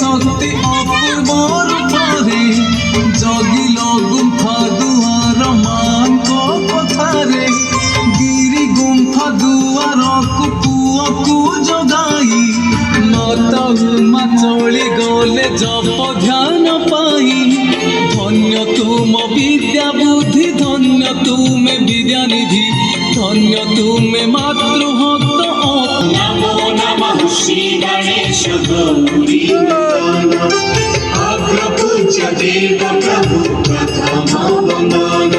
শক্তি অপূর্ব রূপরে জগিল গুম্ফা দুয়ার মাଙ୍କ কথারে গিরি গুম্ফা দুয়ারକୁ পুଅକୁ জগাই মাতা উমা চলি গলে জপ ধ্যান পাই ধন্য তুম বিদ্যা বুদ্ধি ধন্য তুমে বিদ্যানিধি ধন্য তুমে মাতৃভক্ত নমো নমঃ শ্রী গণেশ গৌরী অগ্রপূজ্য দেব প্রভু প্রথম বন্দন।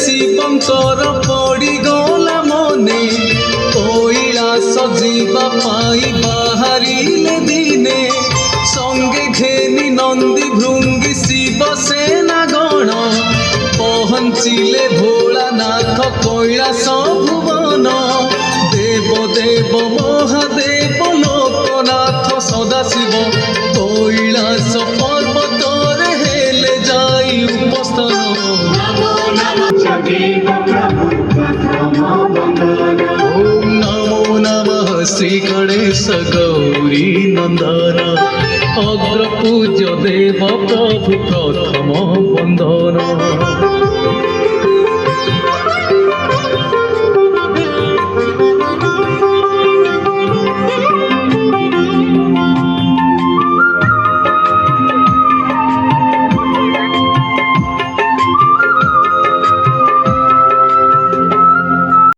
ଶିବଙ୍କର ପଡ଼ିଗଲା ମନେ କୈଳାସ ଯିବା ପାଇଁ ବାହାରିଲେ ଦିନେ ସଙ୍ଗେ ଘେନି ନନ୍ଦୀ ଭୃଙ୍ଗି ଶିବ ସେନା ଗଣ ପହଞ୍ଚିଲେ ଭୋଳାନାଥ କୈଳାସ ଭୁବନ ଦେବ ଦେବ ମହାଦେବ ଲୋକନାଥ ସଦାଶିବ କୈଳାସ ପର୍ବତରେ ହେଲେ ଯାଇ ଉପସ୍ଥାନ। ओम नमो नमः श्री गणेश गौरी नंदन अग्रपूज्य देव प्रभु प्रथम बंदन।